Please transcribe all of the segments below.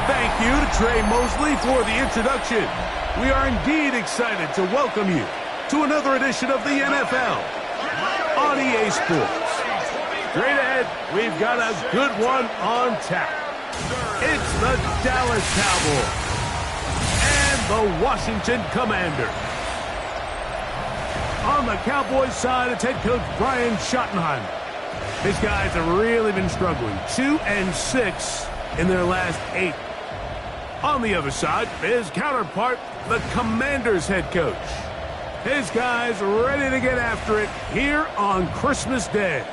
Thank you to Trey Mosley for the introduction. We are indeed excited to welcome you to another edition of the NFL on EA Sports. Straight ahead, we've got a good one on tap. It's the Dallas Cowboys and the Washington Commanders. On the Cowboys side, it's head coach Brian Schottenheimer. His guys have really been struggling. 2-6 in their last 8. On the other side, his counterpart, the Commanders head coach. His guys ready to get after it here on Christmas Day.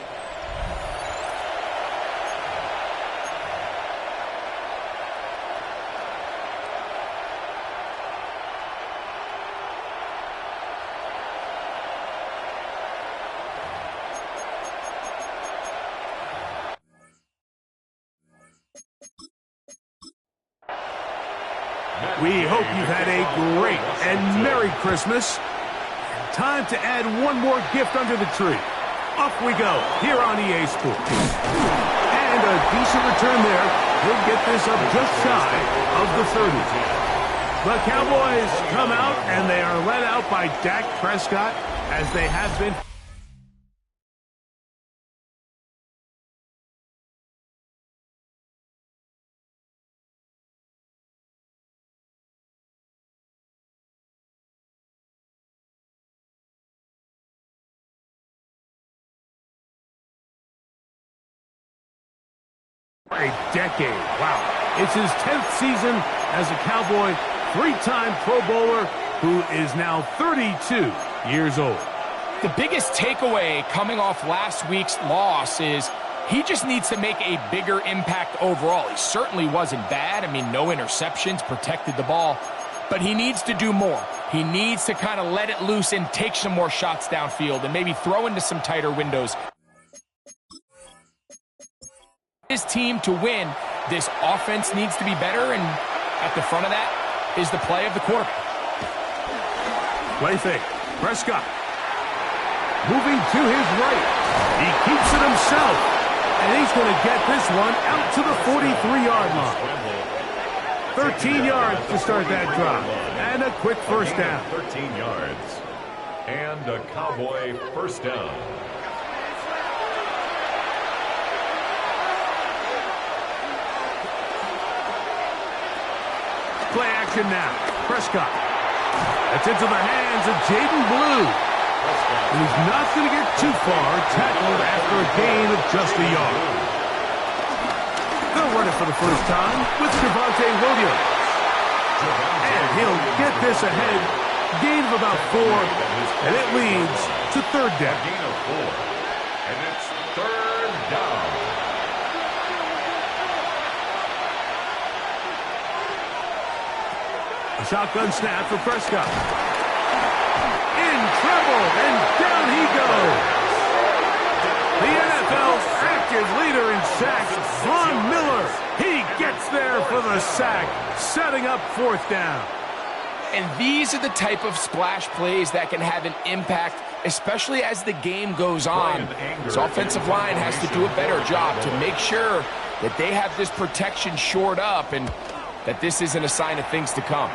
We hope you've had a great and Merry Christmas. Time to add one more gift under the tree. Off we go here on EA Sports. And a decent return there. He'll get this up just shy of the 30. The Cowboys come out and they are led out by Dak Prescott as they have been. A decade. Wow. It's his 10th season as a Cowboy, 3-time Pro Bowler who is now 32 years old. The biggest takeaway coming off last week's loss is he just needs to make a bigger impact overall. He certainly wasn't bad. I mean, no interceptions, protected the ball. But he needs to do more. He needs to kind of let it loose and take some more shots downfield and maybe throw into some tighter windows. His team to win, this offense needs to be better, and at the front of that is the play of the quarterback. Play fake. Prescott. Moving to his right. He keeps it himself, and he's going to get this one out to the 43-yard line. 13 yards to start that drive, and a quick first down. 13 yards, and a Cowboy first down. Play action now. Prescott. That's into the hands of Jaden Blue. And he's not going to get too far, tackled after a gain of just a yard. They'll run it for the first time with Javonte Williams. And he'll get this ahead. Gain of about 4, and it leads to third down. Gain of 4, and it's third down. A shotgun snap for Prescott. In trouble, and down he goes. The NFL's active leader in sacks, Von Miller. He gets there for the sack, setting up fourth down. And these are the type of splash plays that can have an impact, especially as the game goes on. This offensive line has to do a better job to make sure that they have this protection shored up and that this isn't a sign of things to come.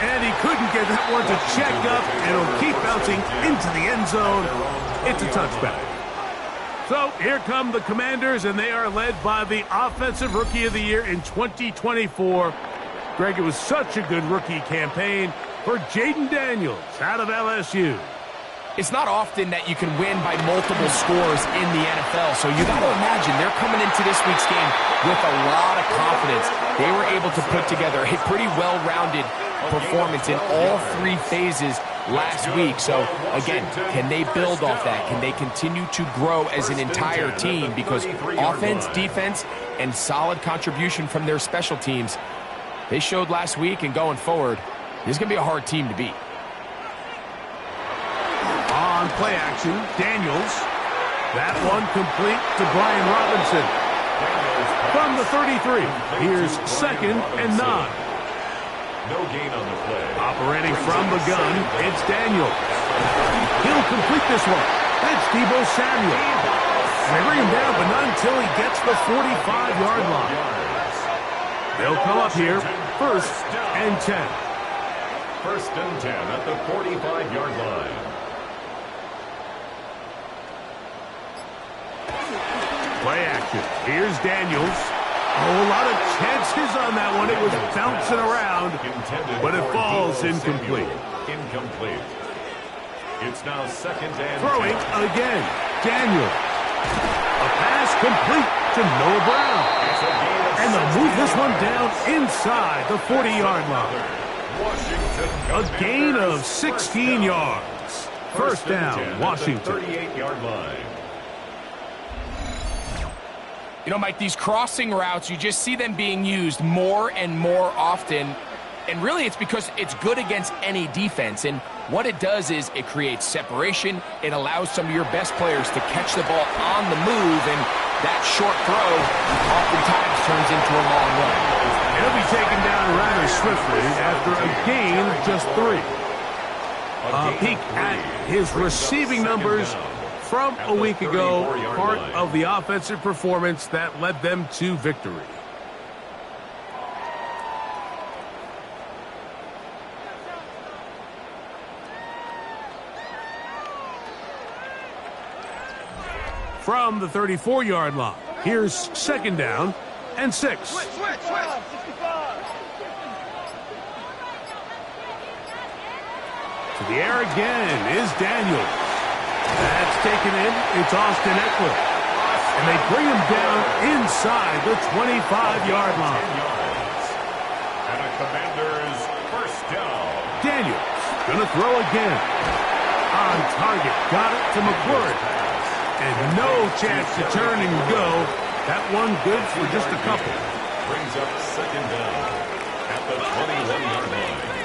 And he couldn't get that one to check up, and it'll keep bouncing into the end zone. It's a touchback. So here come the Commanders, and they are led by the Offensive Rookie of the Year in 2024. Greg, it was such a good rookie campaign for Jaden Daniels out of LSU. It's not often that you can win by multiple scores in the NFL, so you got to imagine they're coming into this week's game with a lot of confidence. They were able to put together a pretty well-rounded performance in all 3 phases last week. So, again, can they build off that? Can they continue to grow as an entire team? Because offense, defense, and solid contribution from their special teams, they showed last week, and going forward, this is going to be a hard team to beat. On play action, Daniels. That one complete to Brian Robinson. From the 33, here's 2nd and 9. No gain on the play. Operating from the gun, it's Daniels. He'll complete this one. That's Deebo Samuel. And they bring him down, but not until he gets the 45-yard line. They'll come up here, 1st and 10. 1st and 10 at the 45-yard line. Play action. Here's Daniels. Oh, a lot of chances on that one. It was bouncing around, but it falls incomplete. Incomplete. It's now 2nd and Throwing 10. again. Daniels. A pass complete to Noah Brown. And they'll move this one down inside the 40-yard line. A gain of 16 yards. 1st down, Washington. 38-yard line. You know, Mike, these crossing routes, you just see them being used more and more often. And really, it's because it's good against any defense. And what it does is it creates separation. It allows some of your best players to catch the ball on the move. And that short throw oftentimes turns into a long run. He'll be taken down rather swiftly after a gain of just 3. A peek at his receiving numbers from a week ago, part of the offensive performance that led them to victory. From the 34-yard line, here's 2nd down and 6. To the air again is Daniels. That's taken in. It's Austin Eckler. And they bring him down inside the 25-yard line. And a Commander's 1st down. Daniels going to throw again. On target. Got it to McClure. And no chance to turn and go. That one good for just a couple. Brings up 2nd down at the 21-yard line.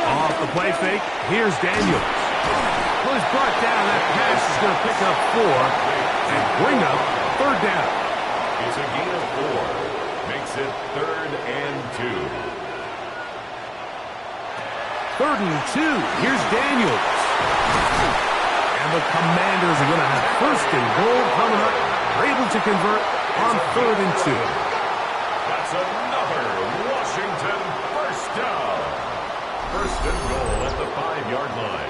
Off the play fake, here's Daniels. Well, he's brought down. That pass is going to pick up 4 and bring up 3rd down. It's a gain of 4. Makes it 3rd and 2. 3rd and 2. Here's Daniels. And the Commanders are going to have 1st and goal coming up. They're able to convert on 3rd and 2. That's another Washington 1st down. 1st and goal at the 5-yard line.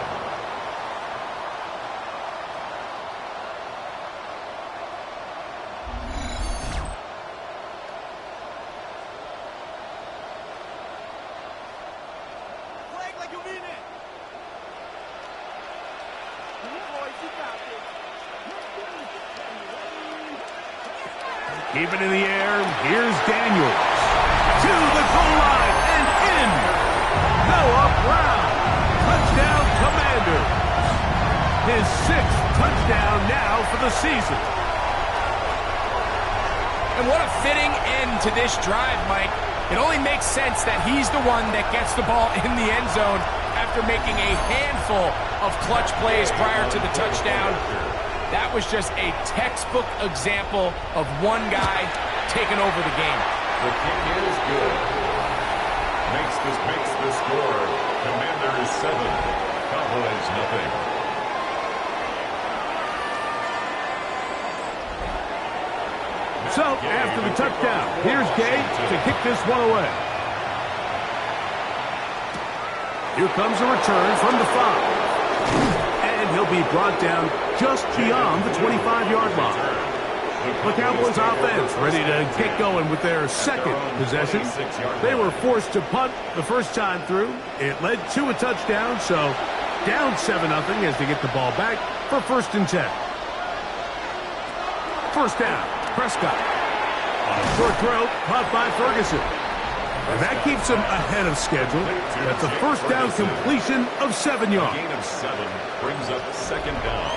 Like you mean it. Keep it in the air. Here's Daniels. To the goal line and in. Noah Brown. Touchdown, Commanders. His 6th touchdown now for the season. And what a fitting end to this drive, Mike. It only makes sense that he's the one that gets the ball in the end zone after making a handful of clutch plays prior to the touchdown. That was just a textbook example of one guy taking over the game. The kick is good. Makes the score. Commanders 7, Cowboys nothing. So, after the touchdown, here's Gage to kick this one away. Here comes a return from the 5. And he'll be brought down just beyond the 25-yard line. The Cowboys offense ready to get going with their 2nd possession. They were forced to punt the first time through. It led to a touchdown, so down 7-0 as they get the ball back for 1st and 10. 1st down, Prescott. On a short throw, caught by Ferguson. And that keeps him ahead of schedule. That's a first down completion of 7 yards. Gain of 7 brings up second down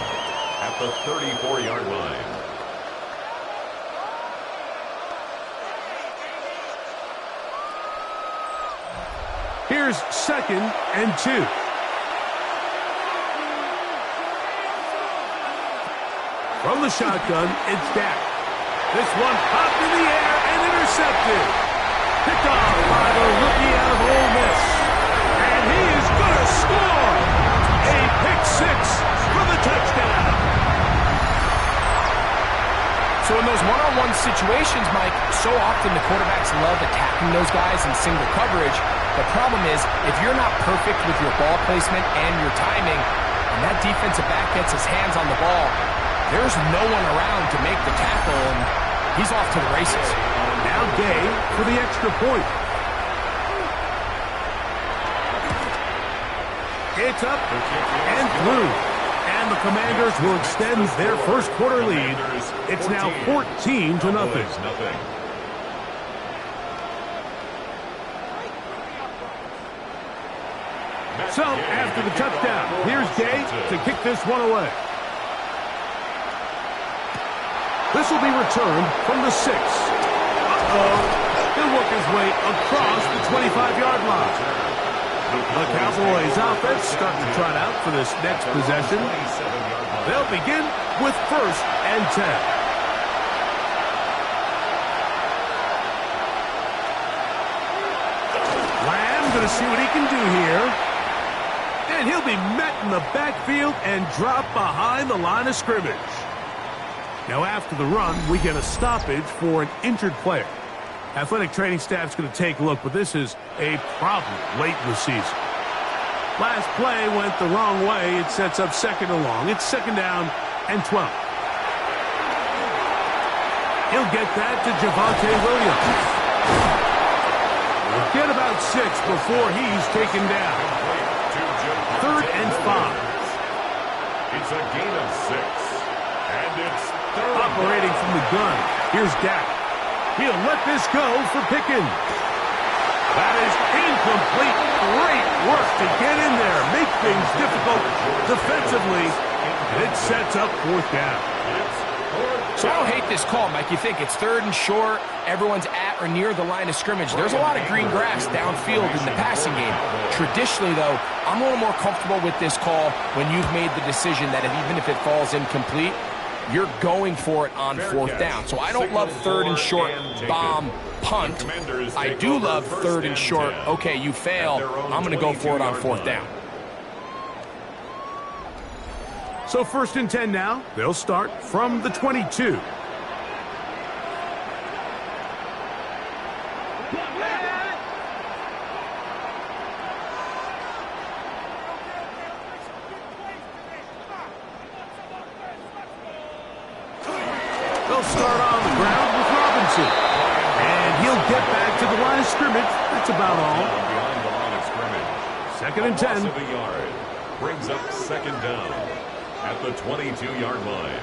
at the 34-yard line. Here's 2nd and 2. From the shotgun, it's Dak. This one popped in the air and intercepted. Picked off by the rookie out of Ole Miss. And he is going to score. A pick 6 for the touchdown. So in those one-on-one situations, Mike, so often the quarterbacks love attacking those guys in single coverage. The problem is, if you're not perfect with your ball placement and your timing, and that defensive back gets his hands on the ball, there's no one around to make the tackle, and he's off to the races. Now Gay for the extra point. It's up and through. And the Commanders will extend their first quarter lead. It's now 14-0. So, after the touchdown, here's Gay to kick this one away. This will be returned from the 6. He'll work his way across the 25-yard line. The Cowboys offense starting to trot out for this next possession. They'll begin with 1st and 10. Lamb going to see what he can do here. And he'll be met in the backfield and dropped behind the line of scrimmage. Now after the run, we get a stoppage for an injured player. Athletic training staff's going to take a look, but this is a problem late in the season. Last play went the wrong way. It sets up 2nd and long. It's 2nd down and 12. He'll get that to Javonte Williams. We'll get about 6 before he's taken down. 3rd and 5. It's a gain of 6. And it's operating from the gun. Here's Dak. He'll let this go for Pickens. That is incomplete. Great work to get in there. Make things difficult defensively. And it sets up 4th down. So I don't hate this call, Mike. You think it's 3rd and short, everyone's at or near the line of scrimmage. There's a lot of green grass downfield in the passing game. Traditionally, though, I'm a little more comfortable with this call when you've made the decision that even if it falls incomplete, you're going for it on 4th down. So I don't love 3rd and short, bomb, punt. I do love 3rd and short, okay, you fail, I'm going to go for it on 4th down. So 1st and 10 now. They'll start from the 22. They'll start on the ground with Robinson. And he'll get back to the line of scrimmage. That's about all. Behind the line of scrimmage. 2nd and 10. Loss of a yard brings up 2nd down at the 22-yard line.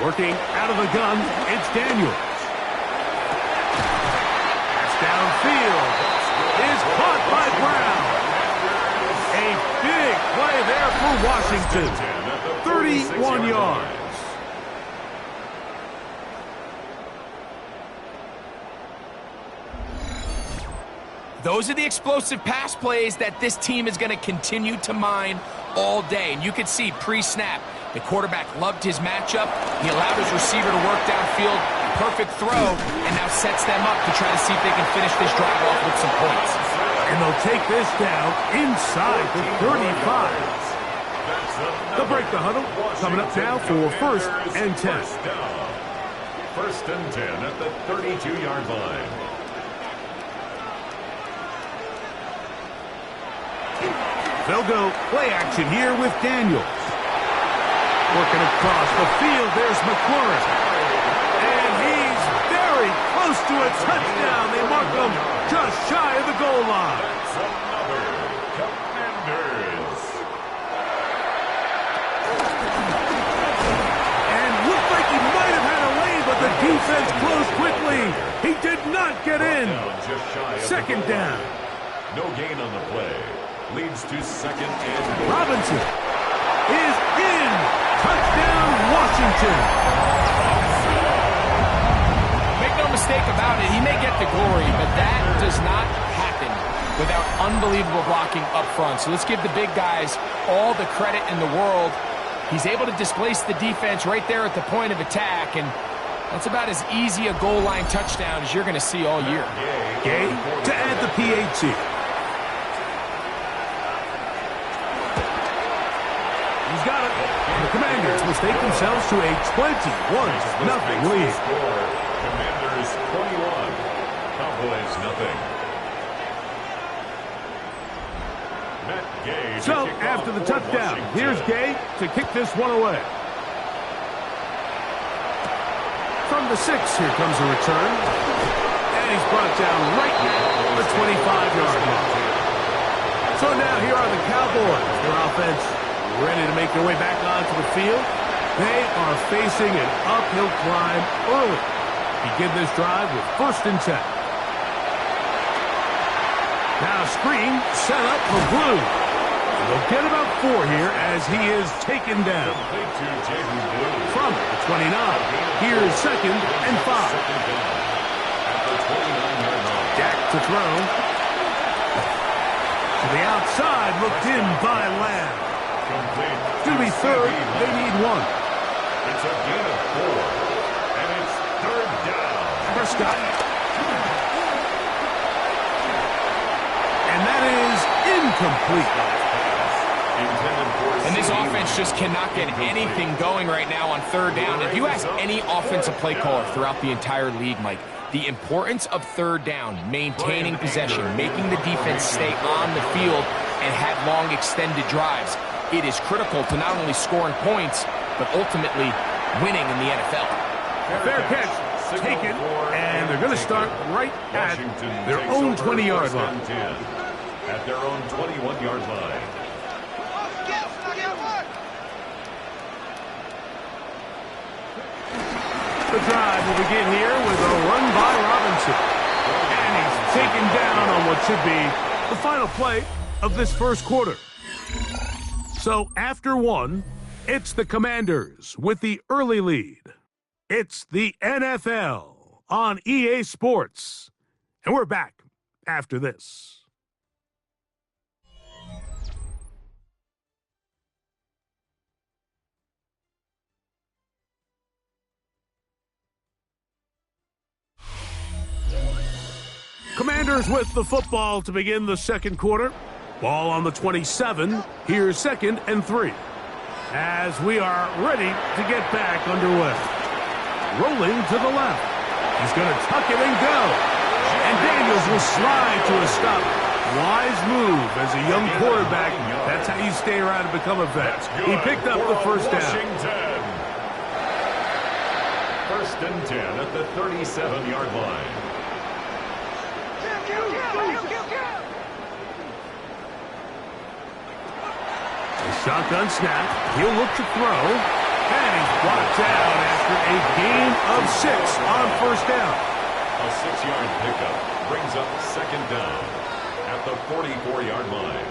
Working out of the gun, it's Daniels. Pass downfield is caught by Brown. A big play there for Washington. 31 yards. Those are the explosive pass plays that this team is going to continue to mine all day. And you can see pre-snap, the quarterback loved his matchup. He allowed his receiver to work downfield, perfect throw, and now sets them up to try to see if they can finish this drive off with some points. And they'll take this down inside the 35. They'll break the huddle. Coming up now for 1st and 10. 1st and 10 at the 32-yard line. They'll go play action here with Daniels. Working across the field, there's McLaurin. And he's very close to a touchdown. They mark him just shy of the goal line. That's another Commanders. And looked like he might have had a lane, but the defense not get in. Just shy of Second the goal down. line. No gain on the play. Leads to second and Robinson is in. Touchdown, Washington. Make no mistake about it, he may get the glory, but that does not happen without unbelievable blocking up front. So let's give the big guys all the credit in the world. He's able to displace the defense right there at the point of attack, and that's about as easy a goal line touchdown as you're going to see all year. Gay to add the PAT. He's got it. The Commanders mistake themselves to a 21-0 lead. Commanders 21, Cowboys nothing. So, after the touchdown, here's Gay to kick this one away. From the 6, here comes a return. And he's brought down right at the 25-yard line. So now here are the Cowboys. Their offense ready to make their way back onto the field. They are facing an uphill climb early. Begin this drive with 1st and 10. Now screen set up for Blue. They'll get about 4 here as he is taken down. From the 29, here's 2nd and 5. Dak to throw. To the outside, looked in by Lamb. To be 3rd, they need 1. It's a gain of 4, and it's 3rd down. Prescott. And that is incomplete. And this offense just cannot get anything going right now on 3rd down. If you ask any offensive play caller throughout the entire league, Mike, the importance of 3rd down, maintaining possession, making the defense stay on the field and have long extended drives, it is critical to not only scoring points, but ultimately winning in the NFL. Fair catch, taken, and they're going to start right at their own 20-yard line. At their own 21-yard line. The drive will begin here with a run by Robinson. And he's taken down on what should be the final play of this first quarter. So after 1, it's the Commanders with the early lead. It's the NFL on EA Sports. And we're back after this. Commanders with the football to begin the second quarter. Ball on the 27. Here's 2nd and 3. As we are ready to get back underway. Rolling to the left. He's going to tuck it and go. And Daniels will slide to a stop. Wise move as a young quarterback. That's how you stay around and become a vet. He picked up the 1st down. 1st and 10 at the 37-yard line. Shotgun snap. He'll look to throw. And he's brought down after a gain of 6 on 1st down. A 6-yard pickup brings up 2nd down at the 44-yard line.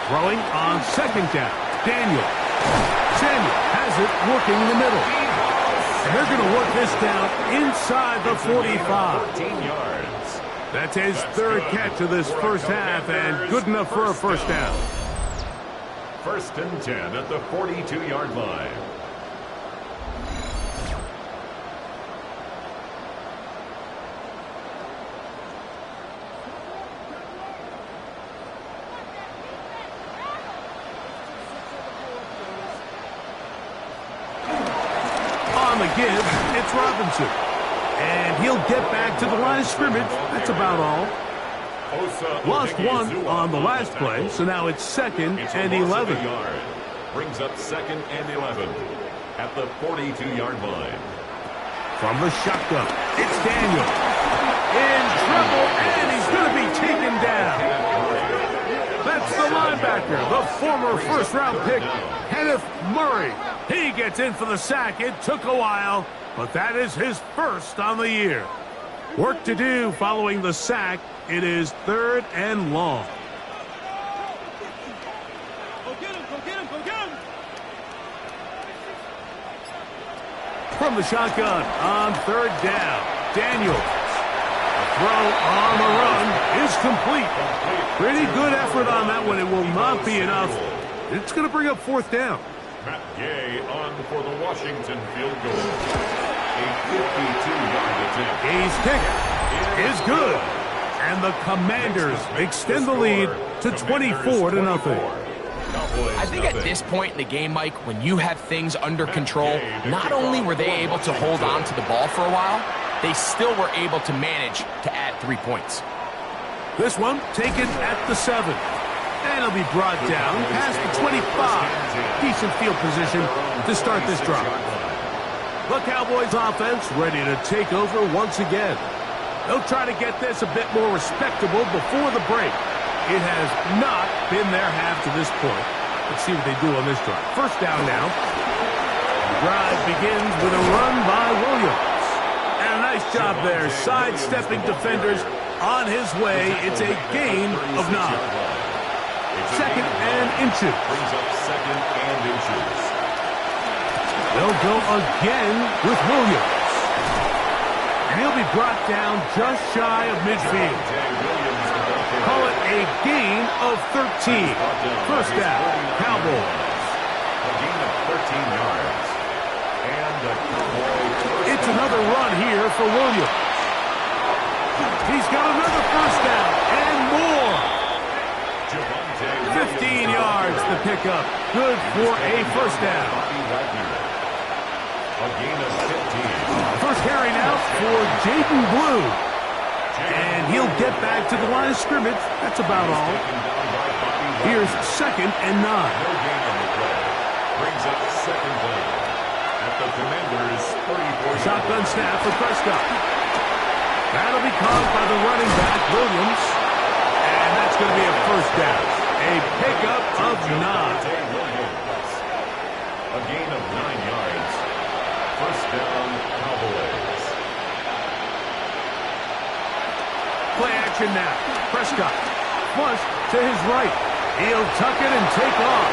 Throwing on 2nd down. Daniel. Samuel has it working in the middle. And they're going to work this down inside the 45. 14 yards. That's his 3rd catch of this first half and good enough for a 1st down. 1st and 10 at the 42-yard line. On the give, it's Robinson. And he'll get back to the line of scrimmage. That's about all. Lost 1 on the last play, so now it's 2nd and 11. Brings up 2nd and 11 at the 42-yard line. From the shotgun, it's Daniel. In trouble, and he's going to be taken down. That's the linebacker, the former first-round pick, Kenneth Murray. He gets in for the sack. It took a while, but that is his 1st on the year. Work to do following the sack. It is 3rd and long. Go get him, go get him, go get him! From the shotgun on 3rd down, Daniels. Throw on the run is complete. Pretty good effort on that one. It will not be enough. It's going to bring up 4th down. Matt Gay on for the Washington field goal. A 52-yard attempt. Gay's kick is good. And the Commanders extend the lead to 24-0. I think at this point in the game, Mike, when you have things under control, not only were they able to hold on to the ball for a while, they still were able to manage to add 3 points. This one taken at the 7. And it'll be brought down past the 25. Decent field position to start this drive. The Cowboys offense ready to take over once again. They'll try to get this a bit more respectable before the break. It has not been their half to this point. Let's see what they do on this drive. 1st down now. The drive begins with a run by Williams. And a nice job there, sidestepping defenders on his way. It's a gain of 9. 2nd and inches. Brings up 2nd and inches. They'll go again with Williams. And he'll be brought down just shy of midfield. Call it a gain of 13. 1st down, Cowboys. A gain of 13 yards. And the Cowboys. It's another run here for Williams. He's got another 1st down and more. 15 yards the pickup. Good for a 1st down. A gain of 15. First carry now for Jaden Blue. And he'll get back to the line of scrimmage. That's about all. Here's 2nd and 9. No gain on the play. Brings up 2nd down. At the Commanders' 34. Shotgun snap for Prescott. That'll be caught by the running back, Williams. And that's going to be a 1st down. A pickup of 9. A gain of 9 yards. 1st down, Cowboys. Play action now. Prescott. Flush to his right. He'll tuck it and take off.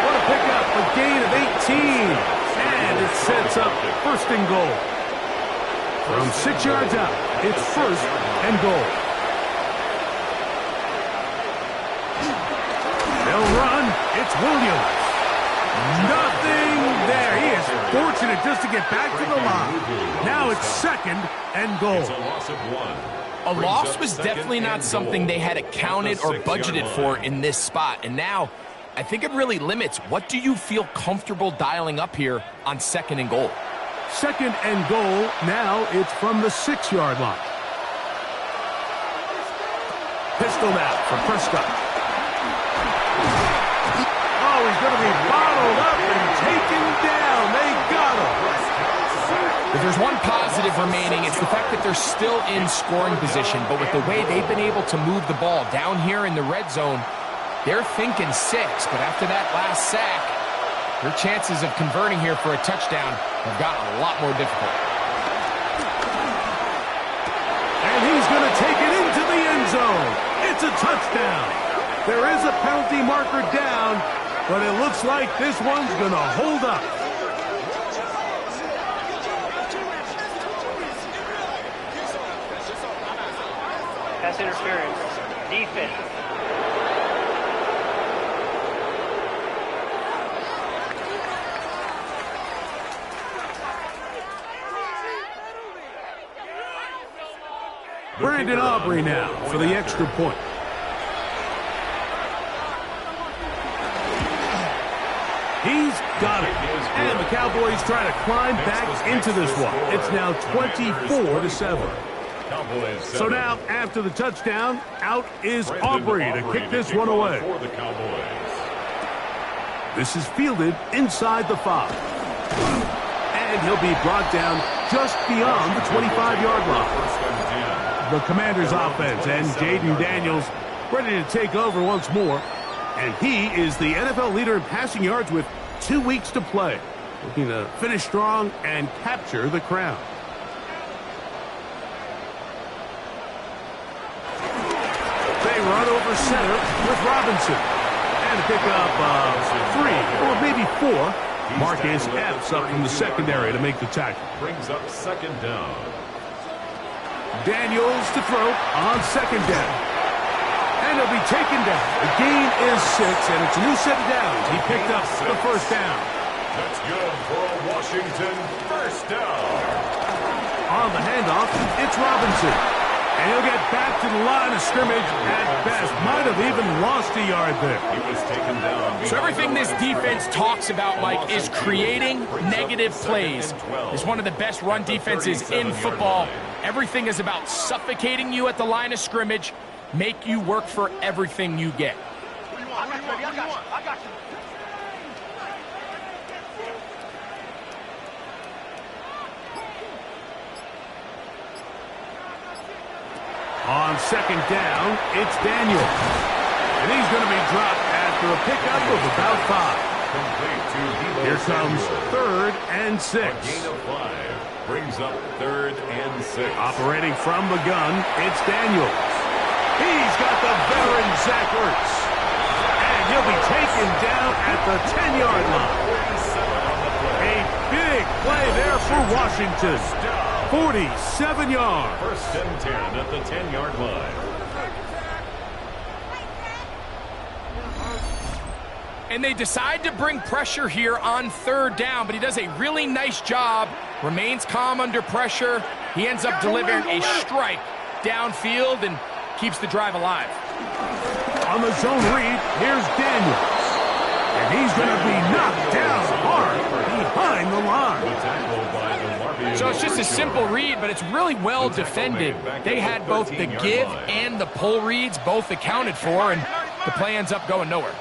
What a pickup. A gain of 18. And it sets up 1st and goal. From 6 yards out, it's 1st and goal. They'll run. It's Williams. Nothing there. He is fortunate just to get back to the line. Now it's 2nd and goal. It's a loss of 1. A loss was definitely not something they had accounted or budgeted for in this spot. And now, I think it really limits. What do you feel comfortable dialing up here on 2nd and goal? 2nd and goal. Now it's from the 6-yard line. Pistol now for Prescott. Oh, he's going to be bottled up and taken down. They got him. If there's one positive remaining, it's the fact that they're still in scoring position. But with the way they've been able to move the ball down here in the red zone, they're thinking 6. But after that last sack, their chances of converting here for a touchdown have gotten a lot more difficult. And he's going to take it into the end zone. It's a touchdown. There is a penalty marker down, but it looks like this one's going to hold up. Pass interference. Defense. Brandon Aubrey now for the extra point. He's got it. And the Cowboys try to climb back into this one. It's now 24-7. So now, after the touchdown, out is Aubrey to kick this one away. This is fielded inside the 5. And he'll be brought down just beyond the 25-yard line. The Commanders' offense and Jaden Daniels ready to take over once more. And he is the NFL leader in passing yards with 2 weeks to play. Looking to finish strong and capture the crown. run over center with Robinson. And to pick up 3 or maybe 4. Marcus Epps up from the secondary to make the tackle. Brings up second down. Daniels to throw on second down. And he'll be taken down. The gain is 6, and it's a new set of downs. He picked up the first down. That's good for a Washington first down. On the handoff, it's Robinson. And he'll get back to the line of scrimmage at best. Might have even lost a yard there. He was taken down. So everything this defense talks about, Mike, is creating negative plays. It's one of the best run defenses in football. Everything is about suffocating you at the line of scrimmage, make you work for everything you get. On second down, it's Daniels. And he's going to be dropped after a pickup of about 5. Here comes 3rd and 6. A gain of 5 brings up 3rd and 6. Operating from the gun, it's Daniels. He's got the veteran Zach Ertz. And he'll be taken down at the 10-yard line. A big play there for Washington. 47 yards. First and 10 at the 10-yard line. And they decide to bring pressure here on 3rd down, but he does a really nice job. Remains calm under pressure. He ends up delivering a strike downfield and keeps the drive alive. On the zone read, here's Daniels. And he's going to be knocked down hard behind the line. So it's just a simple read, but it's really well defended. They had both the give and the pull reads, both accounted for, and the play ends up going nowhere.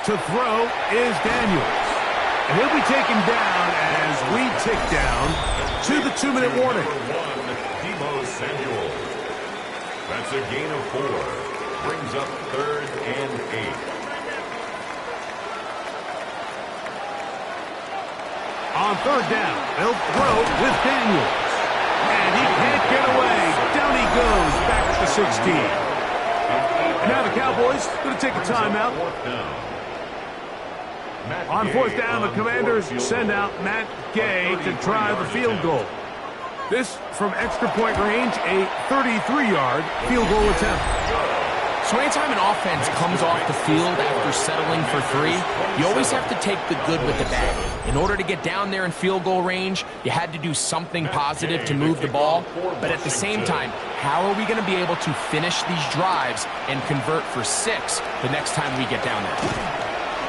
To throw is Daniels. And he'll be taken down as we tick down to the 2-minute warning. That's a gain of 4. Brings up 3rd and 8. On 3rd down, they'll throw with Daniels. And he can't get away. Down he goes, back at the 16. And now the Cowboys going to take a timeout. On 4th down, the Commanders send out Matt Gay to try the field goal. This from extra point range, a 33-yard field goal attempt. So anytime an offense comes off the field after settling for 3, you always have to take the good with the bad. In order to get down there in field goal range, you had to do something positive to move the ball. But at the same time, how are we going to be able to finish these drives and convert for 6 the next time we get down there?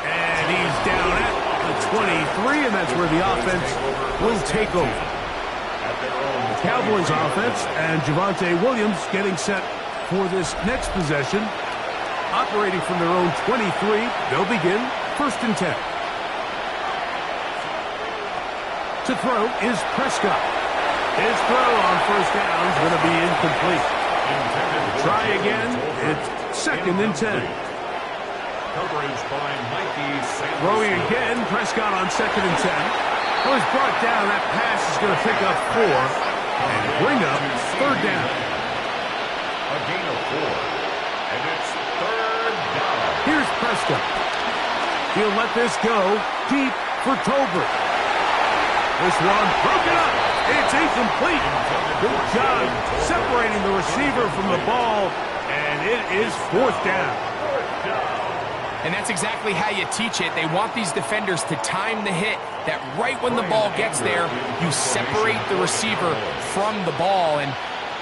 And he's down at the 23, and that's where the offense will take over. The Cowboys offense and Javonte Williams getting set for this next possession. Operating from their own 23, they'll begin 1st and 10. To throw is Prescott. His throw on 1st down is going to be incomplete. Try again. It's 2nd and 10. Coverage by Mikey Sanders. Throwing again, Prescott on 2nd and 10. Well, he's brought down. That pass is going to pick up 4 and bring up 3rd down. A gain of 4. And it's 3rd down. Here's Prescott. He'll let this go deep for Tolbert. This one broken up. It's incomplete. Good job separating the receiver from the ball, and it is 4th down. And that's exactly how you teach it. They want these defenders to time the hit, that right when the ball gets there, you separate the receiver from the ball. And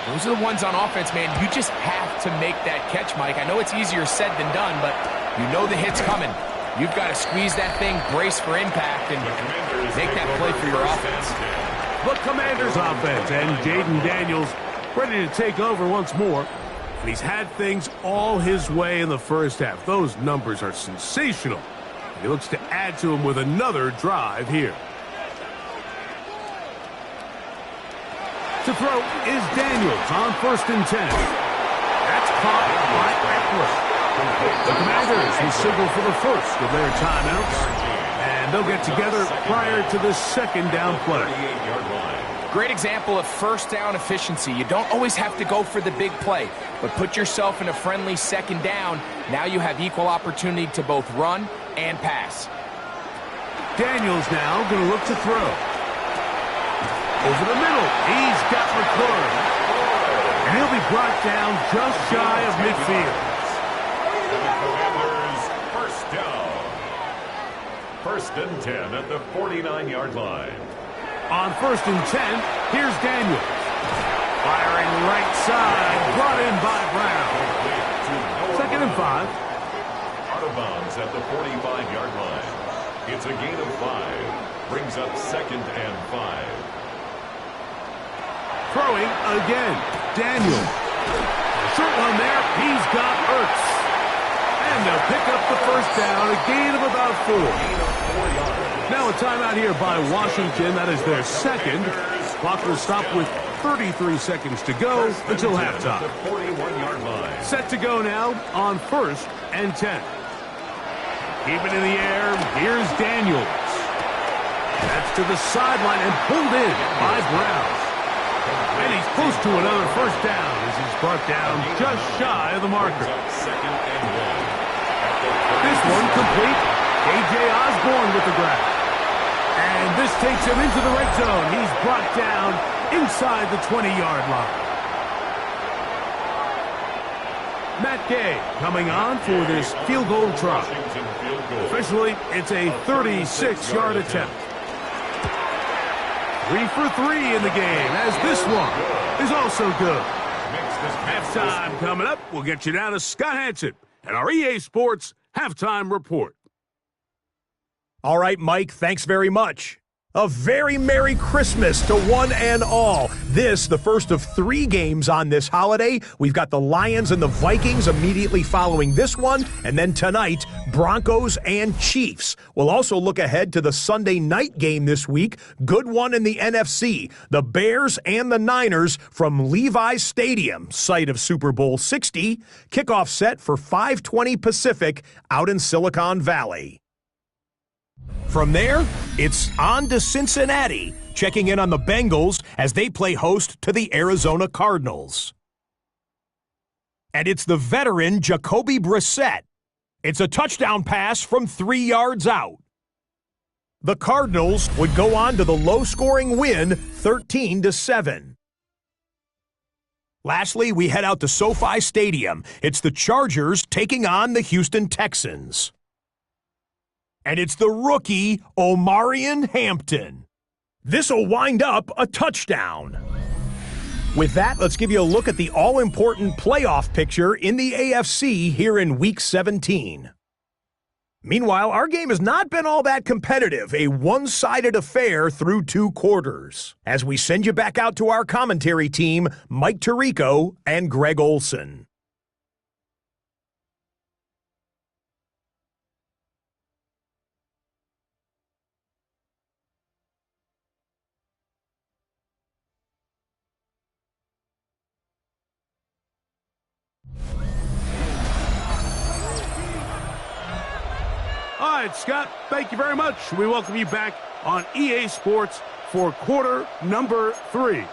those are the ones on offense, man. You just have to make that catch, Mike. I know it's easier said than done, but you know the hit's coming. You've got to squeeze that thing, brace for impact, and make that play for your offense. The Commanders offense and Jaden Daniels ready to take over once more. And he's had things all his way in the first half. Those numbers are sensational. And he looks to add to them with another drive here. To throw is Daniels on 1st and 10. That's caught by Eckler. The Commanders will signal for the first of their timeouts. And And they'll get together prior to the second down play. Great example of first down efficiency. You don't always have to go for the big play, but put yourself in a friendly second down. Now you have equal opportunity to both run and pass. Daniels now going to look to throw. Over the middle, he's got McClure. And he'll be brought down just shy of midfield. Commanders, first down. First and 10 at the 49-yard line. On first and 10, here's Daniels. Firing right side, brought in by Brown. Second and 5. Out of bounds at the 45-yard line. It's a gain of 5. Brings up second and 5. Throwing again, Daniels. Short one there, he's got Ertz. And they'll pick up the first down, a gain of about 4. Now a timeout here by Washington. That is their second. Clock will stop with 33 seconds to go until halftime. Set to go now on first and 10. Keep it in the air. Here's Daniels. That's to the sideline and pulled in by Brown. And he's close to another first down as he's brought down just shy of the marker. This one complete. A.J. Osborne with the grab. And this takes him into the red zone. He's brought down inside the 20-yard line. Matt Gay coming on for this field goal try. Officially, it's a 36-yard attempt. 3 for 3 in the game, as this one is also good. Halftime coming up. We'll get you down to Scott Hansen and our EA Sports Halftime Report. All right, Mike, thanks very much. A very Merry Christmas to one and all. This, the first of 3 games on this holiday. We've got the Lions and the Vikings immediately following this one. And then tonight, Broncos and Chiefs. We'll also look ahead to the Sunday night game this week. Good one in the NFC. The Bears and the Niners from Levi's Stadium, site of Super Bowl 60. Kickoff set for 5:20 Pacific out in Silicon Valley. From there, it's on to Cincinnati, checking in on the Bengals as they play host to the Arizona Cardinals. And it's the veteran Jacoby Brissett. It's a touchdown pass from 3 yards out. The Cardinals would go on to the low-scoring win, 13-7. Lastly, we head out to SoFi Stadium. It's the Chargers taking on the Houston Texans. And it's the rookie, Omarion Hampton. This'll wind up a touchdown. With that, let's give you a look at the all-important playoff picture in the AFC here in Week 17. Meanwhile, our game has not been all that competitive, a one-sided affair through 2 quarters. As we send you back out to our commentary team, Mike Tirico and Greg Olson. All right, Scott, thank you very much. We welcome you back on EA Sports for quarter number 3.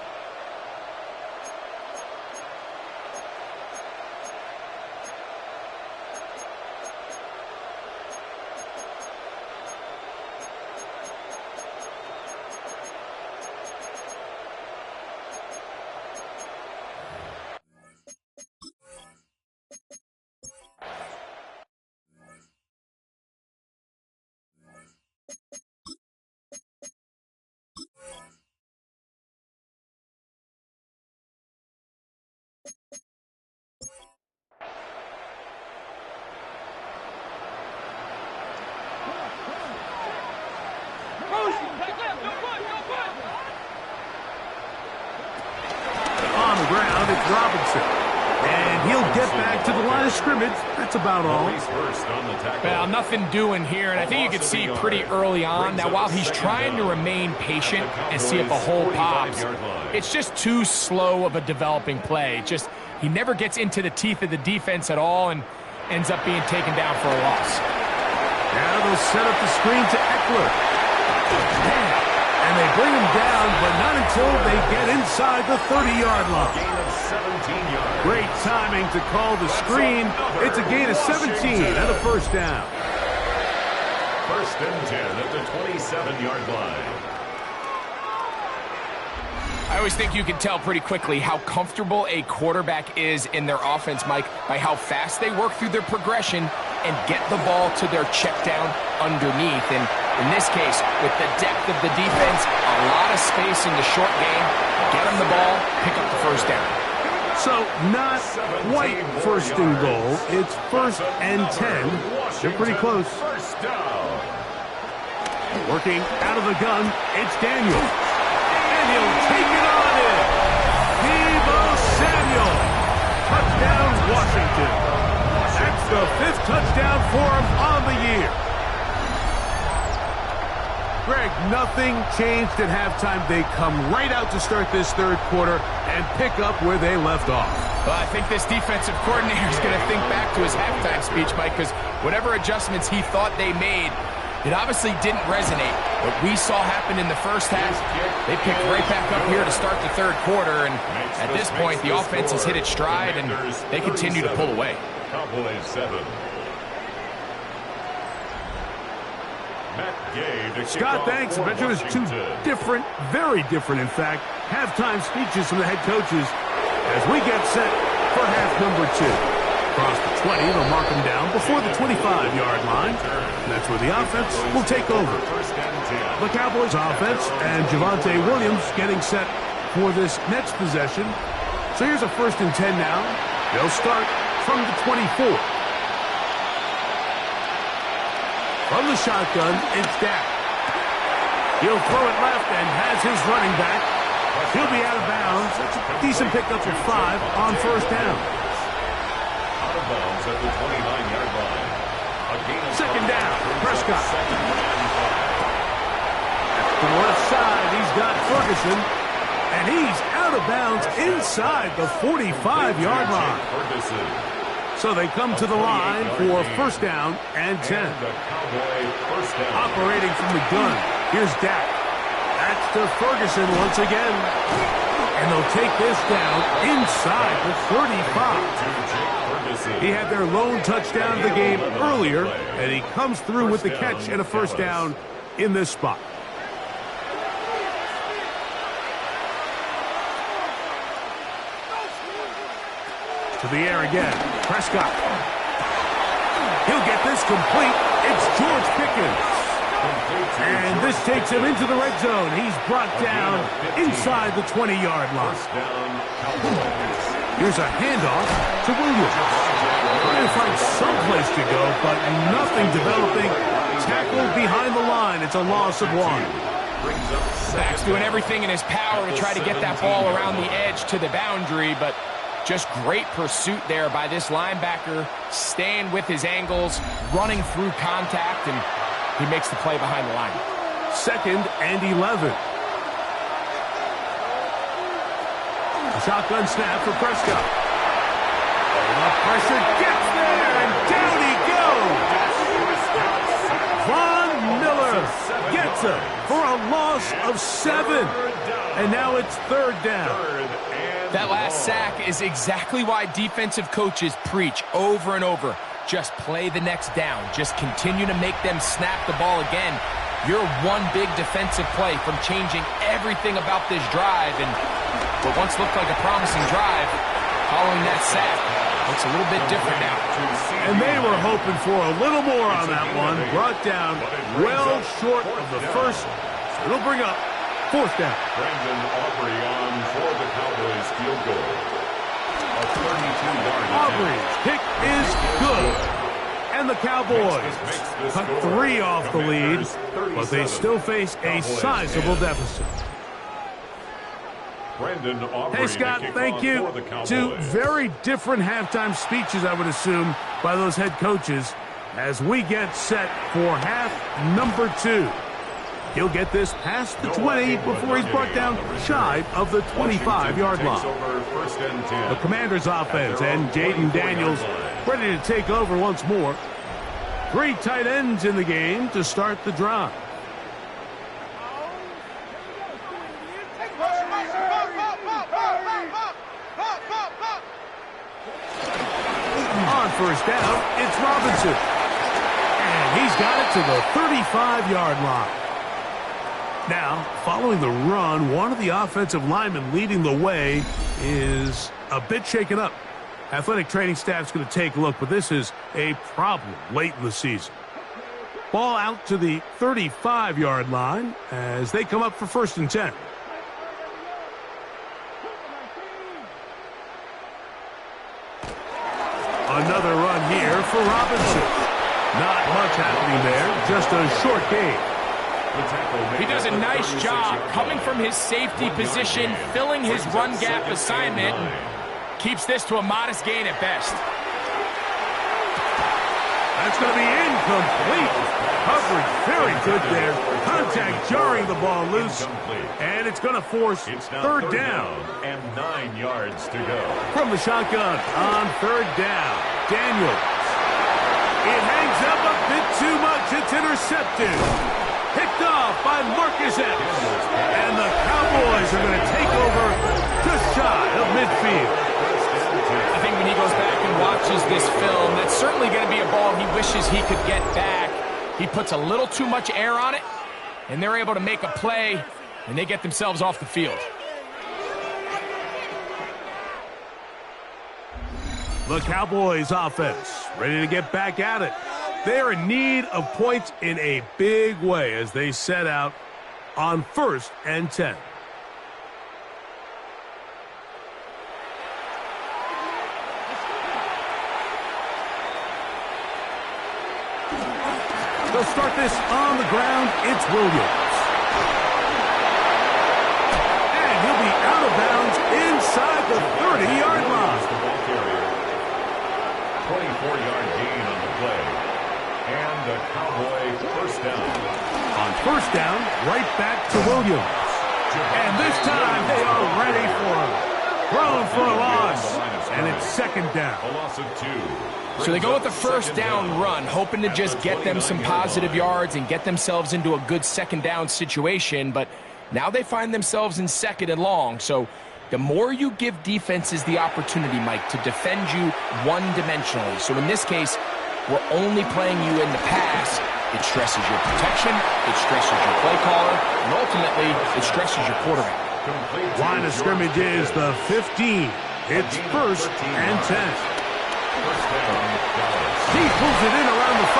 On the ground, it's Robinson. And he'll get back to the line of scrimmage. That's about all. Well, nothing doing here, and I think you can see pretty early on that while he's trying to remain patient and see if a hole pops, it's just too slow of a developing play. He never gets into the teeth of the defense at all and ends up being taken down for a loss. Now they'll set up the screen to Eckler. And they bring him down, but not until they get inside the 30-yard line. Gain of 17 yards. Great timing to call the screen. It's a gain of 17 and a first down. First and 10 at the 27-yard line. I always think you can tell pretty quickly how comfortable a quarterback is in their offense, Mike, by how fast they work through their progression and get the ball to their check down underneath. And in this case, with the depth of the defense, a lot of space in the short game, get them the ball, pick up the first down. So not quite first and goal. It's first and 10. They're pretty close. First down. Working out of the gun, it's Daniels. And he'll take it on in. Deebo Samuel. Touchdown, Washington. That's the 5th touchdown for him on the year. Greg, nothing changed at halftime. They come right out to start this third quarter and pick up where they left off. Well, I think this defensive coordinator is going to think back to his halftime speech, Mike, because whatever adjustments he thought they made, it obviously didn't resonate. What we saw happen in the first half, they picked right back up here to start the third quarter, and at this point, the offense has hit its stride, and they continue to pull away. Cowboys 7. Scott, thanks. I bet you it was two different, very different, in fact, halftime speeches from the head coaches as we get set for half number 2. Across the 20, they'll mark them down before the 25-yard line. And that's where the offense will take over. The Cowboys offense and Javonte Williams getting set for this next possession. So here's a first and 10 now. They'll start from the 24. From the shotgun, it's Dak. He'll throw it left and has his running back. He'll be out of bounds. That's a decent pickup for 5 on first down. Out of bounds at the 29-yard line. Second down, Prescott. To the left side, he's got Ferguson. And he's out of bounds inside the 45-yard line. So they come to the line for first down and 10. Operating from the gun, here's Dak. That's to Ferguson once again. And they'll take this down inside the 35. He had their lone touchdown of the game earlier, and he comes through with the catch and a first down in this spot. To the air again. Prescott. He'll get this complete. It's George Pickens. And this takes him into the red zone. He's brought down inside the 20-yard line. Here's a handoff to Williams. Trying to find some place to go, but nothing developing. Tackled behind the line. It's a loss of 1. Dak's doing everything in his power to try to get that ball around the edge to the boundary, but just great pursuit there by this linebacker, staying with his angles, running through contact, and he makes the play behind the line. Second and 11. A shotgun snap for Prescott. The pressure gets there, and down he goes. Von Miller gets him for a loss of 7. And now it's third down. That last sack is exactly why defensive coaches preach over and over. Just play the next down. Just continue to make them snap the ball again. You're one big defensive play from changing everything about this drive. And what once looked like a promising drive, following that sack, looks a little bit different now. And they were hoping for a little more on that one. Brought down well short of the first. So it'll bring up fourth down. Brandon Aubrey on for the Cowboys field goal. A 32-yard Aubrey's kick is good. And the Cowboys cut 3 off the lead, but they still face a sizable deficit. Brandon Aubrey, hey, Scott, thank you. 2 very different halftime speeches, I would assume, by those head coaches as we get set for half number 2. He'll get this past the 20 before he's brought down shy of the 25-yard line. The Commanders' offense and Jaden Daniels ready to take over once more. Three tight ends in the game to start the drive. On first down, it's Robinson. And he's got it to the 35-yard line. Now, following the run, one of the offensive linemen leading the way is a bit shaken up. Athletic training staff's going to take a look, but this is a problem late in the season. Ball out to the 35-yard line as they come up for 1st and 10. Another run here for Robinson. Not much happening there, just a short gain. He does a nice job coming from his safety position, filling his run gap assignment. Keeps this to a modest gain at best. That's going to be incomplete. Coverage very good there. Contact jarring the ball loose. And it's going to force 3rd down. And 9 yards to go. From the shotgun on 3rd down. Daniels. It hangs up a bit too much. It's intercepted. Picked off by Marcus Epps. And the Cowboys are going to take over just shy of midfield. I think when he goes back and watches this film, that's certainly going to be a ball he wishes he could get back. He puts a little too much air on it, and they're able to make a play, and they get themselves off the field. The Cowboys offense ready to get back at it. They're in need of points in a big way as they set out on 1st and 10. They'll start this on the ground. It's Williams. And he'll be out of bounds inside the 30-yard line. 24-yard gain on the play. And the Cowboy 1st down. On 1st down, right back to Williams. And this time they are ready for him. Thrown for a loss. And it's 2nd down. A loss of 2. So they go with the 1st down run, hoping to just get them some positive yards and get themselves into a good 2nd down situation, but now they find themselves in 2nd and long. So the more you give defenses the opportunity, Mike, to defend you one-dimensionally. So in this case, we're only playing you in the pass. It stresses your protection, it stresses your play caller, and ultimately, it stresses your quarterback. Line of scrimmage is the 15. It's 1st and 10. He pulls it in around the 5.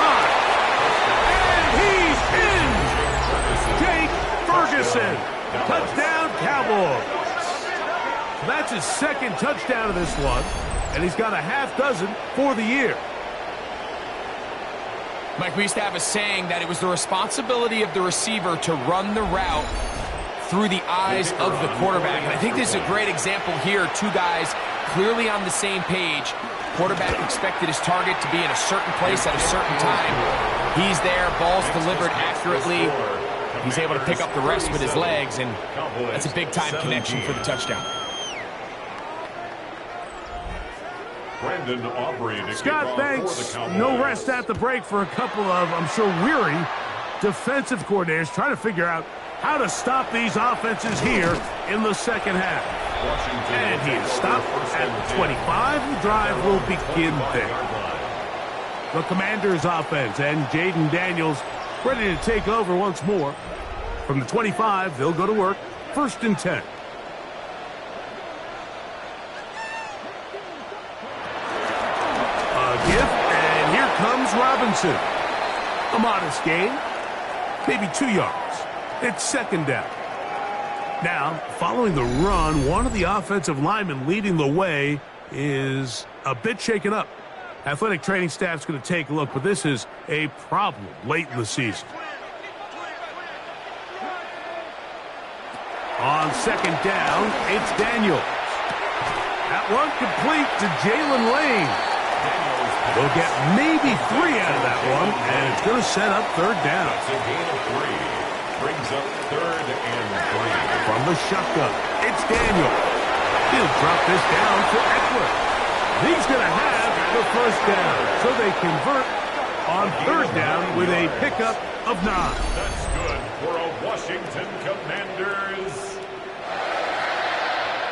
And he's in! Jake Ferguson. Touchdown, Cowboys. So that's his 2nd touchdown of this one. And he's got a half dozen for the year. Mike, we used to have a saying that it was the responsibility of the receiver to run the route through the eyes of the quarterback. And I think this is a great example here. Two guys clearly on the same page. Quarterback expected his target to be in a certain place at a certain time. He's there, ball's delivered accurately. He's able to pick up the rest with his legs, and that's a big-time connection for the touchdown. Scott, thanks. No rest at the break for a couple of, I'm sure, weary defensive coordinators trying to figure out how to stop these offenses here in the 2nd half. And he is stopped at the 25. The drive will begin there. The Commanders offense and Jaden Daniels ready to take over once more. From the 25, they'll go to work. 1st and 10. A gift, and here comes Robinson. A modest gain, maybe 2 yards. It's 2nd down. Now, following the run, one of the offensive linemen leading the way is a bit shaken up. Athletic training staff's going to take a look, but this is a problem late in the season. On 2nd down, it's Daniels. That one complete to Jalen Lane. They'll get maybe 3 out of that one, and it's going to set up 3rd down. It's a gain of 3. Brings up 3rd and 3. From the shotgun, it's Daniel. He'll drop this down for Eckler. He's going to have the 1st down. So they convert on third down with a pickup of 9. That's good for a Washington Commanders.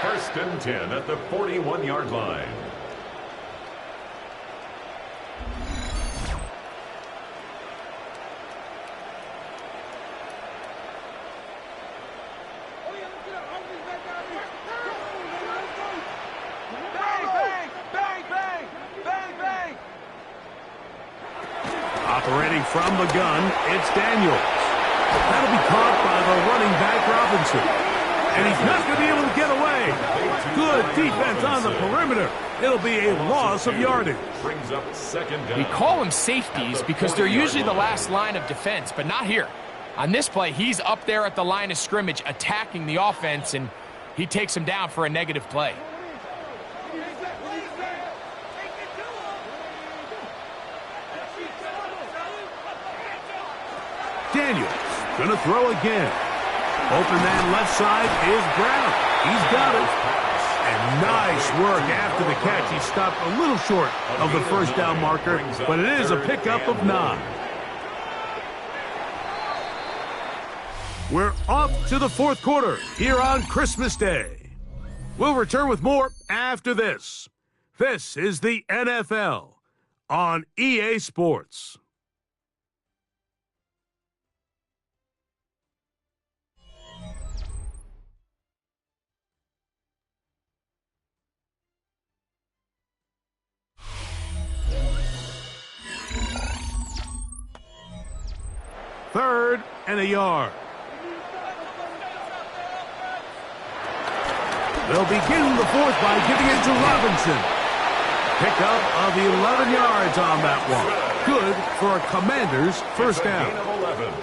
First and 10 at the 41-yard line. Operating from the gun, it's Daniels. That'll be caught by the running back Robinson. And he's not going to be able to get away. Good defense on the perimeter. It'll be a loss of yardage. Brings up second down. We call them safeties because they're usually the last line of defense, but not here. On this play, he's up there at the line of scrimmage attacking the offense, and he takes him down for a negative play. Daniels going to throw again. Open man left side is Brown. He's got it. And nice work after the catch. He stopped a little short of the first down marker, but it is a pickup of 9. We're off to the fourth quarter here on Christmas Day. We'll return with more after this. This is the NFL on EA Sports. Third and a yard. They'll begin the fourth by giving it to Robinson. Pickup of 11 yards on that one. Good for a Commanders first down. Gain of 11.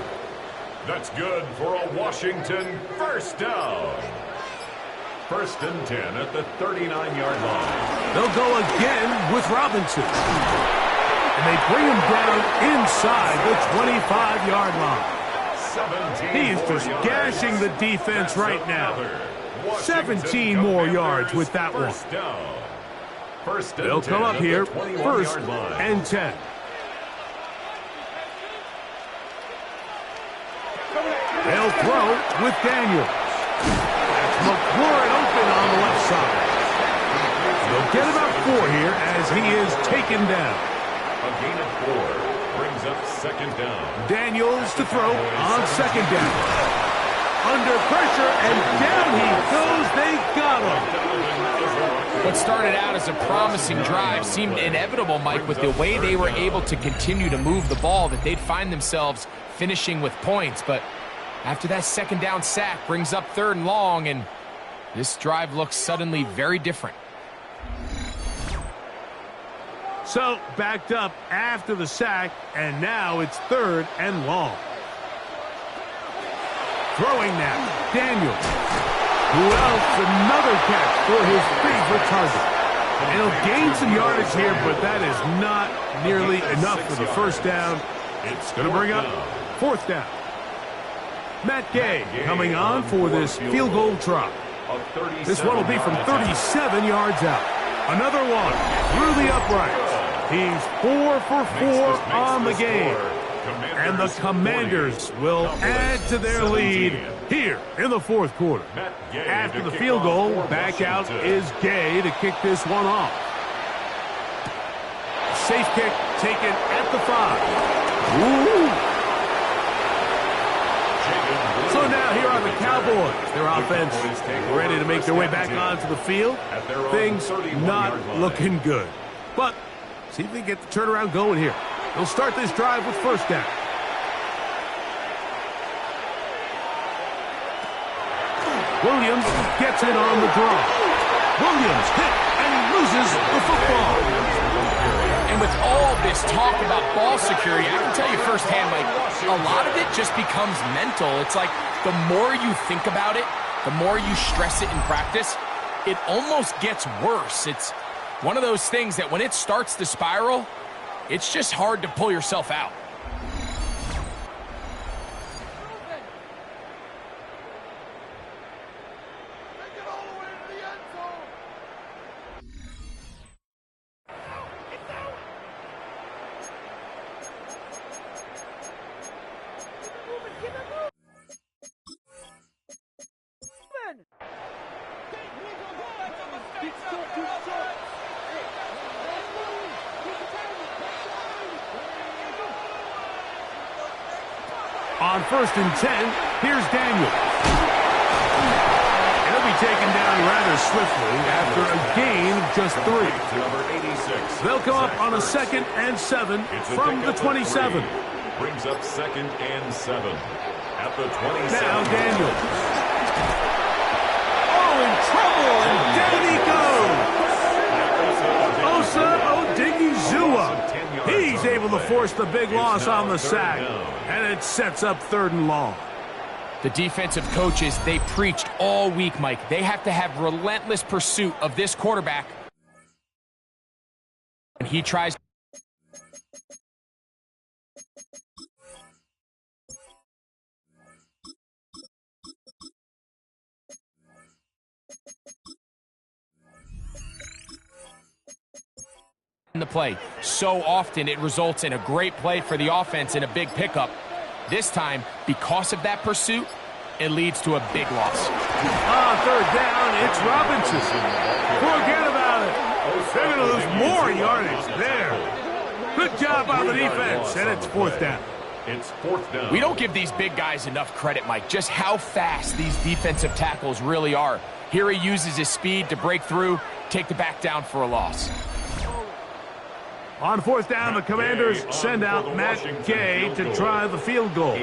That's good for a Washington first down. First and 10 at the 39-yard line. They'll go again with Robinson. And they bring him down inside the 25-yard line. He is just gashing the defense right now. 17 more yards with that one. They'll come up here, first and 10. They'll throw with Daniels. That's McLaurin open on the left side. They'll get about 4 here as he is taken down. A gain of 4 brings up second down. Daniels to throw on second down. Under pressure, and down he goes. They got him. What started out as a promising drive seemed inevitable, Mike, with the way they were able to continue to move the ball, that they'd find themselves finishing with points. But after that second down sack brings up third and long, and this drive looks suddenly very different. So, backed up after the sack, and now it's third and long. Throwing now, Daniels. Who else? Another catch for his favorite target. And he'll gain some yardage here, but that is not nearly enough for the first down. It's going to bring up fourth down. Matt Gay coming on for this field goal try. This one will be from 37 yards out. Another one through the uprights. He's 4 for 4 on the game. And the Commanders will add to their lead here in the fourth quarter. After the field goal, back out is Gay to kick this one off. Safe kick taken at the 5. Ooh. So now here are the Cowboys. Their offense ready to make their way back onto the field. Things not looking good. But see if they get the turnaround going here. They'll start this drive with first down. Williams gets it on the draw. Williams hit, and he loses the football. And with all this talk about ball security, I can tell you firsthand, Mike, a lot of it just becomes mental. It's like the more you think about it, the more you stress it in practice, it almost gets worse. It's one of those things that when it starts to spiral, it's just hard to pull yourself out. On 1st and 10, here's Daniel. He'll be taken down rather swiftly after a gain of just 3. They'll come up on a 2nd and 7 from the 27. Brings up 2nd and 7 at the 27. Now Daniel. Oh, in trouble, and down he goes. Osa Odigizua. He's able to force the big loss on the sack, and it sets up 3rd and long. The defensive coaches, they preached all week, Mike. They have to have relentless pursuit of this quarterback. And he tries in the play. So often it results in a great play for the offense and a big pickup. This time, because of that pursuit, it leads to a big loss. On 3rd down, it's Robinson. Forget about it. They're going to lose more yardage there. Good job on the defense, and it's 4th down. It's 4th down. We don't give these big guys enough credit, Mike, just how fast these defensive tackles really are. Here he uses his speed to break through, take the back down for a loss. On 4th down, the Commanders send out Matt Gay to try the field goal.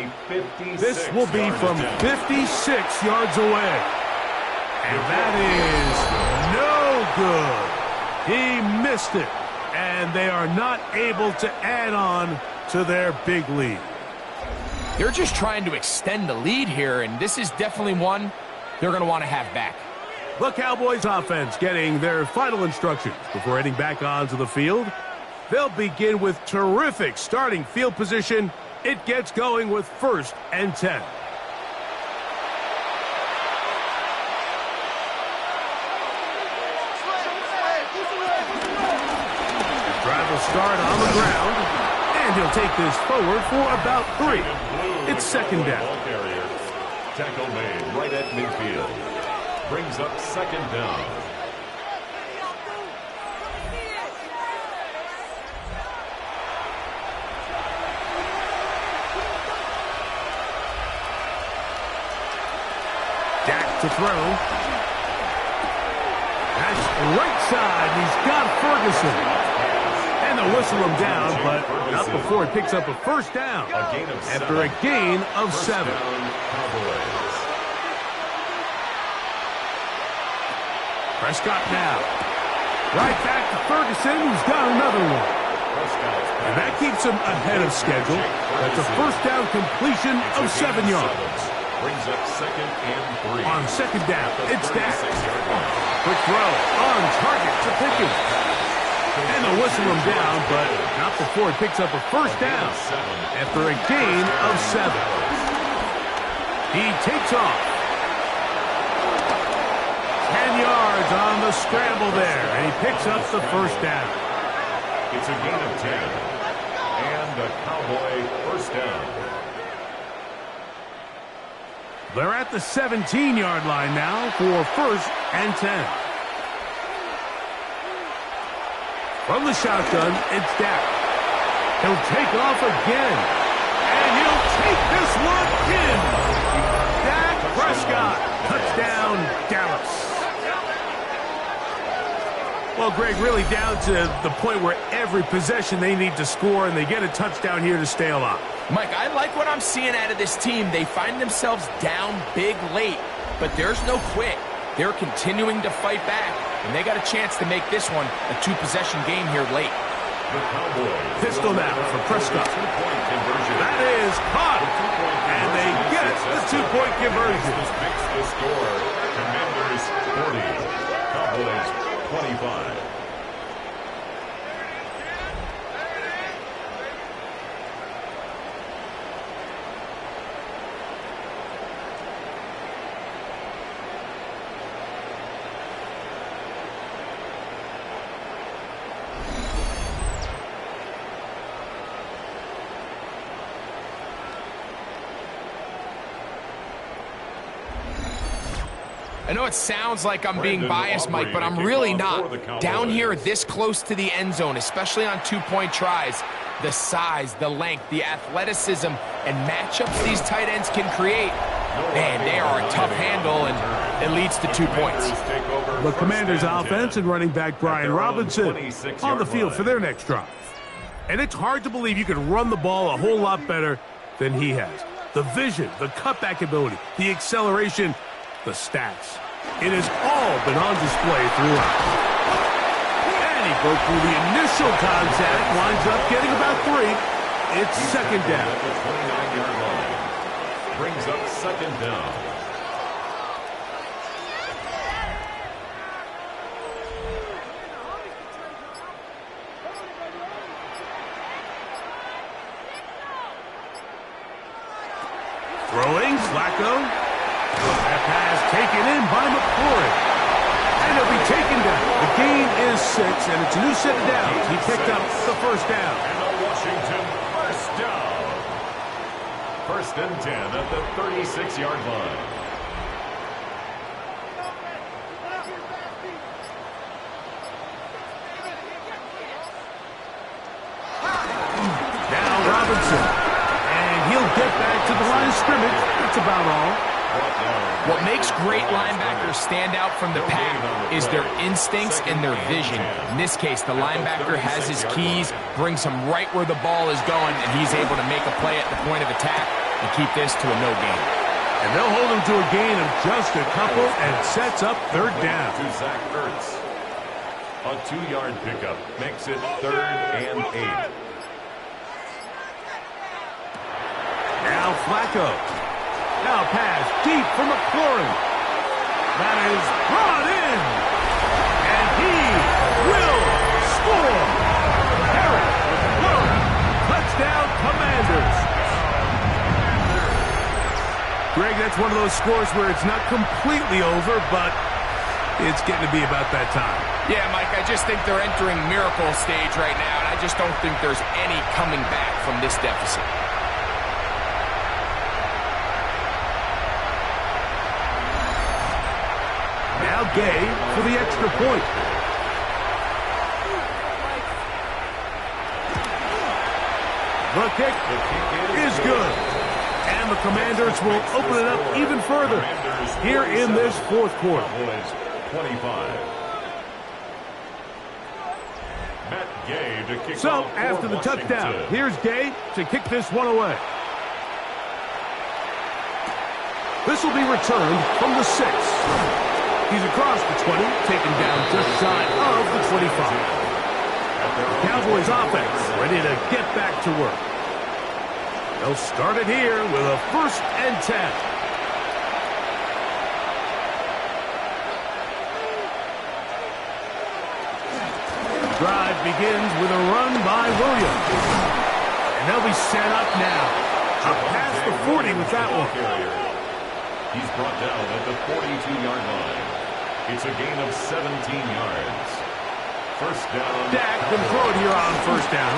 This will be from 56 yards away. And that is no good. He missed it. And they are not able to add on to their big lead. They're just trying to extend the lead here, and this is definitely one they're going to want to have back. The Cowboys offense getting their final instructions before heading back onto the field. They'll begin with terrific starting field position. It gets going with 1st and 10. The drive will start on the ground, and he'll take this forward for about 3. It's 2nd down. Tackle made right at midfield. Brings up 2nd down. To throw. That's right side. He's got Ferguson. And they'll whistle him down, but not before he picks up a 1st down. After a gain of 7. Prescott now. Right back to Ferguson, who's got another one. And that keeps him ahead of schedule. That's a 1st down completion of 7 yards. Brings up 2nd and 3. On 2nd down, it's Dak. Quick throw on target to Pickens. And they'll whistle him down, but not before he picks up a 1st down after a gain of 7. He takes off. 10 yards on the scramble there, and he picks up the 1st down. It's a gain of 10. And a Cowboy 1st down. They're at the 17-yard line now for 1st and 10. From the shotgun, it's Dak. He'll take off again. And he'll take this one in. Dak Prescott. Touchdown, Dallas. Well, Greg, really down to the point where every possession they need to score, and they get a touchdown here to stay alive. Mike, I like what I'm seeing out of this team. They find themselves down big late, but there's no quit. They're continuing to fight back, and they got a chance to make this one a 2-possession game here late. Pistol now for Prescott. That is caught, and they get the 2-point conversion. Makes the score. Commanders 40, Cowboys 25. I know it sounds like I'm being biased, Mike, but I'm really not. Down here this close to the end zone, especially on 2-point tries, the size, the length, the athleticism, and matchups these tight ends can create. Man, they are a tough handle, and it leads to 2 points. The Commanders' offense and running back Brian Robinson on the field for their next drive. And it's hard to believe you can run the ball a whole lot better than he has. The vision, the cutback ability, the acceleration, the stats. It has all been on display throughout. And he broke through the initial contact, winds up getting about 3. It's second down. At the 29-yard line. Brings up second down. Throwing, Flacco. That pass taken in by McLaurin. And he'll be taken down. The gain is 6, and it's a new set of downs. He picked up the first down. And the Washington first down. First and 10 at the 36-yard line. Now Robinson. And he'll get back to the line of scrimmage. That's about all. What makes great linebackers stand out from the pack is their instincts and their vision. In this case, the linebacker has his keys, brings him right where the ball is going, and he's able to make a play at the point of attack and keep this to a no gain. And they'll hold him to a gain of just a couple and sets up third down. To Zach Ertz. A 2-yard pickup makes it 3rd and 8. Now Flacco. Now pass deep for McLaurin. That is brought in. And he will score. Harris with McLaurin. Touchdown Commanders. Greg, that's one of those scores where it's not completely over, but it's getting to be about that time. Yeah, Mike, I just think they're entering miracle stage right now, and I just don't think there's any coming back from this deficit. Now Gay for the extra point. The kick is good. And the Commanders will open it up even further here in this fourth quarter. 25. Matt Gay to kick So off after for the touchdown, Washington. here's Gay to kick this one away. This will be returned from the 6. He's across the 20, taken down just shy of the 25. The Cowboys offense ready to get back to work. They'll start it here with a 1st and 10. The drive begins with a run by Williams. And they'll be set up now. Up past the 40 with that one. He's brought down at the 42-yard line. It's a gain of 17 yards. First down. Dak can throw it here on 1st down.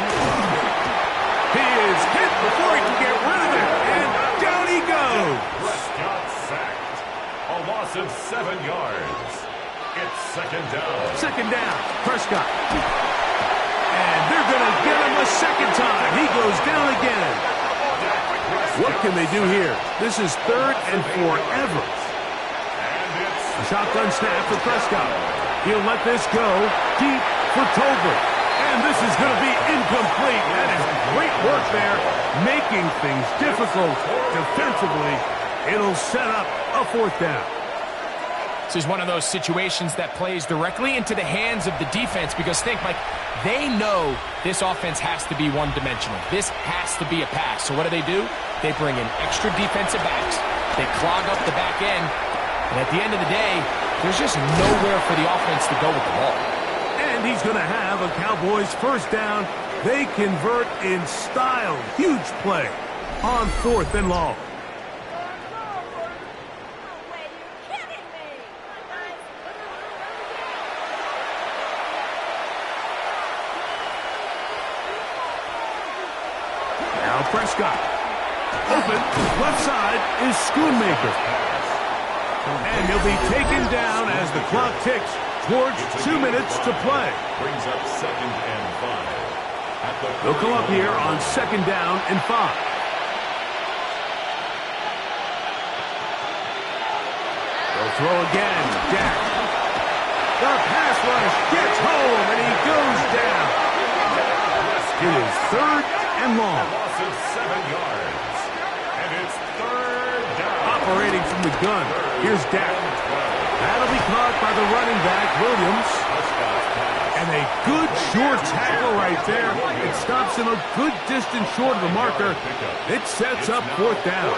He is hit before he can get rid of it. And down he goes. Prescott sacked. A loss of 7 yards. It's 2nd down. 2nd down. Prescott. And they're going to get him a 2nd time. He goes down again. What can they do here? This is 3rd and forever. A shotgun snap for Prescott. He'll let this go deep for Tolbert. And this is going to be incomplete. That is great work there, making things difficult defensively. It'll set up a 4th down. This is one of those situations that plays directly into the hands of the defense because think, Mike, they know this offense has to be one-dimensional. This has to be a pass. So what do? They bring in extra defensive backs. They clog up the back end. And at the end of the day, there's just nowhere for the offense to go with the ball. And he's going to have a Cowboys 1st down. They convert in style. Huge play on 4th and long. Now Prescott. Open. Left side is Schoonmaker. And he'll be taken down as the clock ticks towards 2 minutes to play. Brings up 2nd and 5. At the They'll come up here on 2nd down and 5. They'll throw again. Dak. The pass rush gets home, and he goes down. It is 3rd and long. Loss of 7 yards. And it's 3rd down. Operating from the gun. Here's Dak. That'll be caught by the running back, Williams. And a good short tackle right there. It stops him a good distance short of the marker. It sets up 4th down.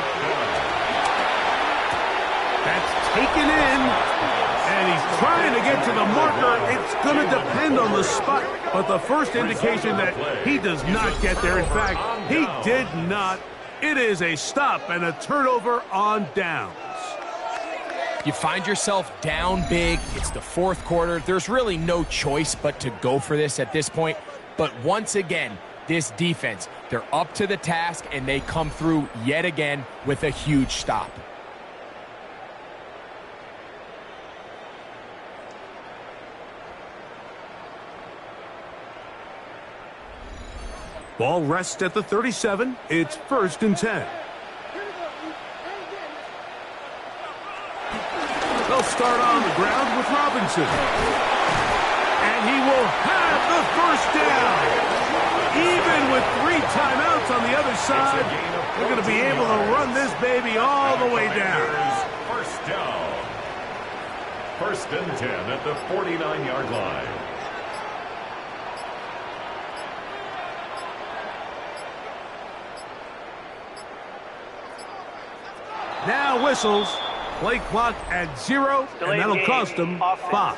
That's taken in. And he's trying to get to the marker. It's going to depend on the spot. But the first indication that he does not get there. In fact, he did not. It is a stop and a turnover on downs. You find yourself down big. It's the 4th quarter. There's really no choice but to go for this at this point. But once again, this defense, they're up to the task, and they come through yet again with a huge stop. Ball rests at the 37. It's 1st and 10. They'll start on the ground with Robinson. And he will have the 1st down. Even with 3 timeouts on the other side, they're going to be able to run this baby all the way down. 1st down. 1st and 10 at the 49-yard line. Now whistles. Play clock at 0, and that'll cost them 5.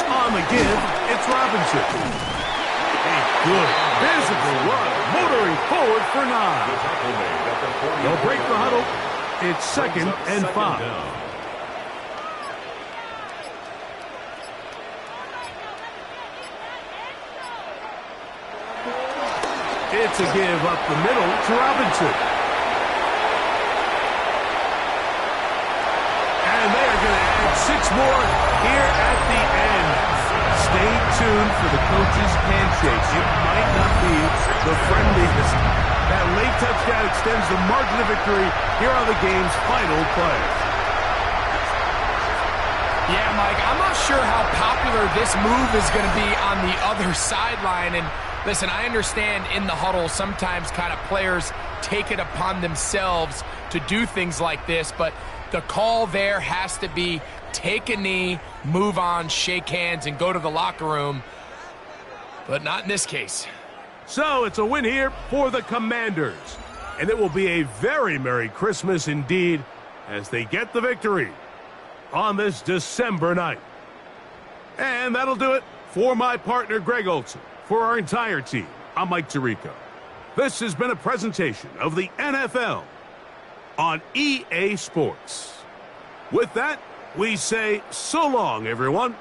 On the give, it's Robinson. A good physical run, motoring forward for 9. They'll break the huddle. It's 2nd and 5. It's a give up the middle to Robinson. And they are going to add 6 more here at the end. Stay tuned for the coach's handshake. It might not be the friendliest. That late touchdown extends the margin of victory here on the game's final play. Yeah, Mike, I'm not sure how popular this move is going to be on the other sideline. And listen, I understand in the huddle sometimes kind of players take it upon themselves to do things like this, but the call there has to be take a knee, move on, shake hands, and go to the locker room. But not in this case. So it's a win here for the Commanders. And it will be a very Merry Christmas indeed as they get the victory on this December night. And that'll do it for my partner, Greg Olson. For our entire team, I'm Mike Tirico. This has been a presentation of the NFL on EA Sports. With that, we say so long, everyone.